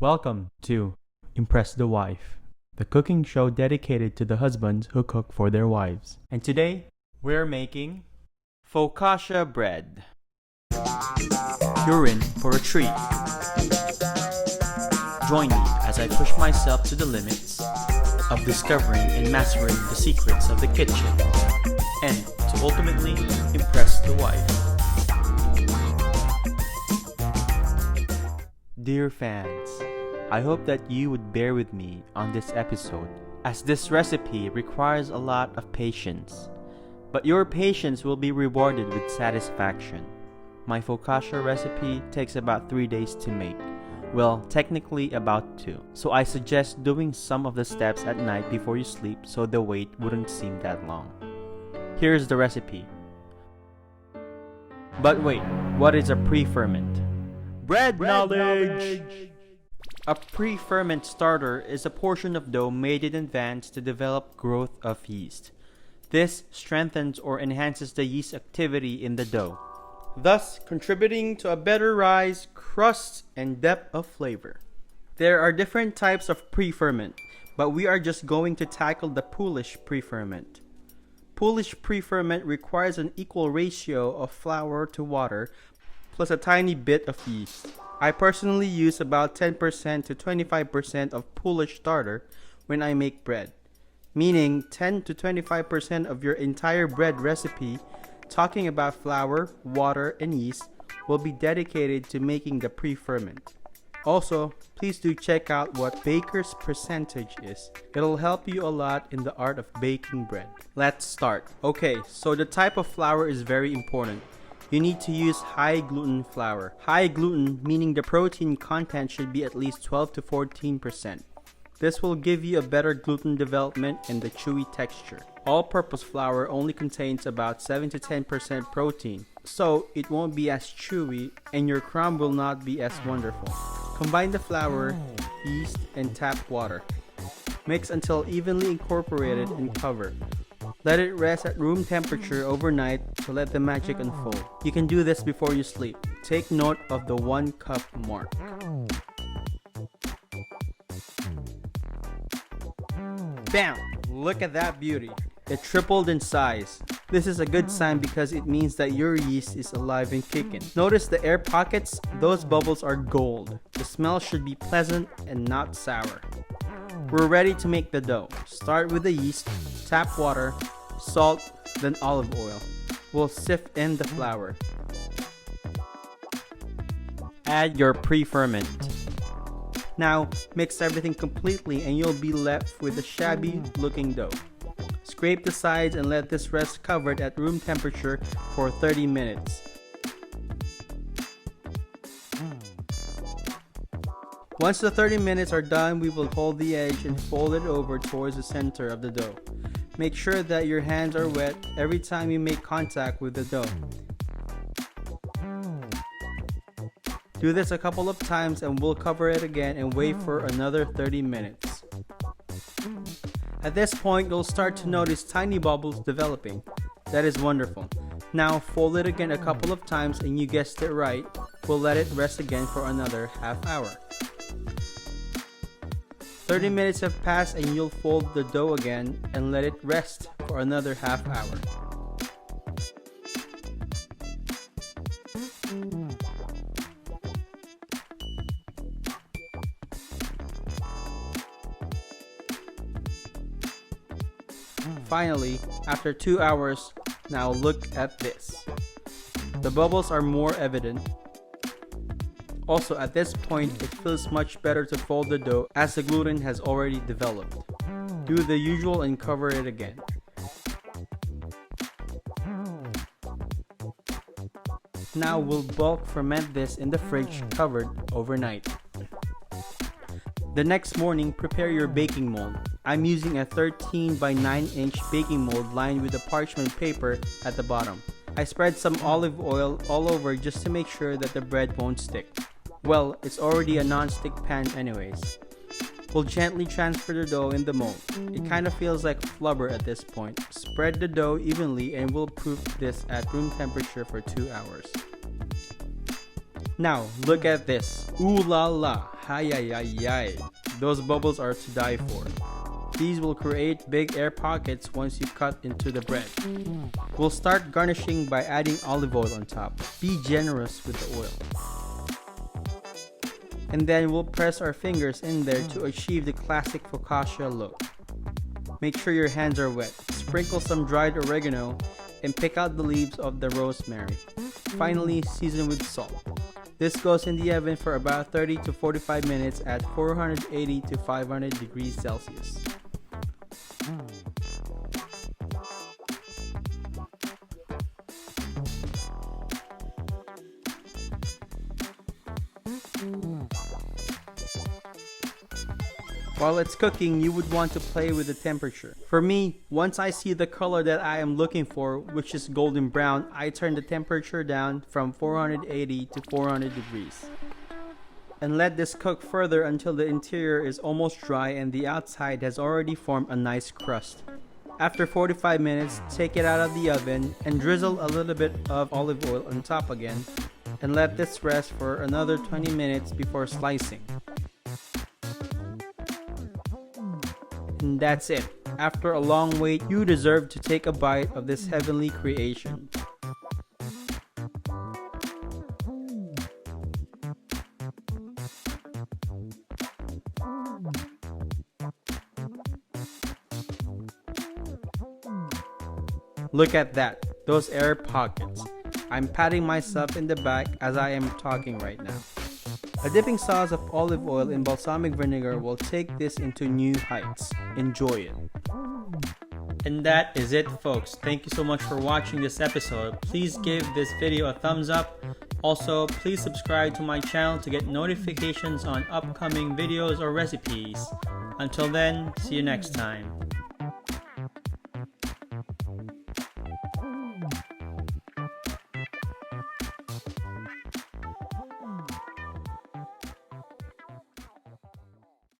Welcome to Impress the Wife, the cooking show dedicated to the husbands who cook for their wives. And today, we're making Focaccia bread. You're in for a treat. Join me as I push myself to the limits of discovering and mastering the secrets of the kitchen and to ultimately impress the wife. Dear fans, I hope that you would bear with me on this episode, as this recipe requires a lot of patience. But your patience will be rewarded with satisfaction. My focaccia recipe takes about 3 days to make. Well, technically about 2. So I suggest doing some of the steps at night before you sleep so the wait wouldn't seem that long. Here's the recipe. But wait, what is a pre-ferment? Bread knowledge! A pre-ferment starter is a portion of dough made in advance to develop growth of yeast. This strengthens or enhances the yeast activity in the dough, thus contributing to a better rise, crust, and depth of flavor. There are different types of pre-ferment, but we are just going to tackle the Polish pre-ferment. Polish pre-ferment requires an equal ratio of flour to water, plus a tiny bit of yeast. I personally use about 10% to 25% of Polish starter when I make bread, meaning 10 to 25% of your entire bread recipe, talking about flour, water, and yeast, will be dedicated to making the pre-ferment. Also, please do check out what baker's percentage is. It'll help you a lot in the art of baking bread. Let's start. Okay, so the type of flour is very important. You need to use high gluten flour. High gluten meaning the protein content should be at least 12 to 14%. This will give you a better gluten development and the chewy texture. All-purpose flour only contains about 7 to 10% protein, so it won't be as chewy and your crumb will not be as wonderful. Combine the flour, yeast, and tap water. Mix until evenly incorporated and cover. Let it rest at room temperature overnight to let the magic unfold. You can do this before you sleep. Take note of the 1 cup mark. Bam! Look at that beauty. It tripled in size. This is a good sign because it means that your yeast is alive and kicking. Notice the air pockets? Those bubbles are gold. The smell should be pleasant and not sour. We're ready to make the dough. Start with the yeast, tap water, salt, then olive oil. We'll sift in the flour. Add your pre-ferment. Now, mix everything completely and you'll be left with a shabby looking dough. Scrape the sides and let this rest covered at room temperature for 30 minutes. Once the 30 minutes are done, we will hold the edge and fold it over towards the center of the dough. Make sure that your hands are wet every time you make contact with the dough. Do this a couple of times and we'll cover it again and wait for another 30 minutes. At this point, you'll start to notice tiny bubbles developing. That is wonderful. Now fold it again a couple of times and you guessed it right, we'll let it rest again for another half hour. 30 minutes have passed and you'll fold the dough again and let it rest for another half hour. Finally, after 2 hours, now look at this. The bubbles are more evident. Also, at this point, it feels much better to fold the dough as the gluten has already developed. Do the usual and cover it again. Now we'll bulk ferment this in the fridge covered overnight. The next morning, prepare your baking mold. I'm using a 13 by 9 inch baking mold lined with a parchment paper at the bottom. I spread some olive oil all over just to make sure that the bread won't stick. Well, it's already a non-stick pan anyways. We'll gently transfer the dough in the mold. It kind of feels like flubber at this point. Spread the dough evenly and we'll proof this at room temperature for 2 hours. Now, look at this. Ooh la la. Hi ay ay ay. Those bubbles are to die for. These will create big air pockets once you cut into the bread. We'll start garnishing by adding olive oil on top. Be generous with the oil. And then we'll press our fingers in there to achieve the classic focaccia look. Make sure your hands are wet. Sprinkle some dried oregano and pick out the leaves of the rosemary. Finally, season with salt. This goes in the oven for about 30 to 45 minutes at 480 to 500 degrees Celsius. While it's cooking, you would want to play with the temperature. For me, once I see the color that I am looking for, which is golden brown, I turn the temperature down from 480 to 400 degrees. And let this cook further until the interior is almost dry and the outside has already formed a nice crust. After 45 minutes, take it out of the oven and drizzle a little bit of olive oil on top again, and let this rest for another 20 minutes before slicing. And that's it. After a long wait, you deserve to take a bite of this heavenly creation. Look at that, those air pockets. I'm patting myself in the back as I am talking right now. A dipping sauce of olive oil and balsamic vinegar will take this into new heights. Enjoy it. And that is it, folks. Thank you so much for watching this episode. Please give this video a thumbs up. Also, please subscribe to my channel to get notifications on upcoming videos or recipes. Until then, see you next time.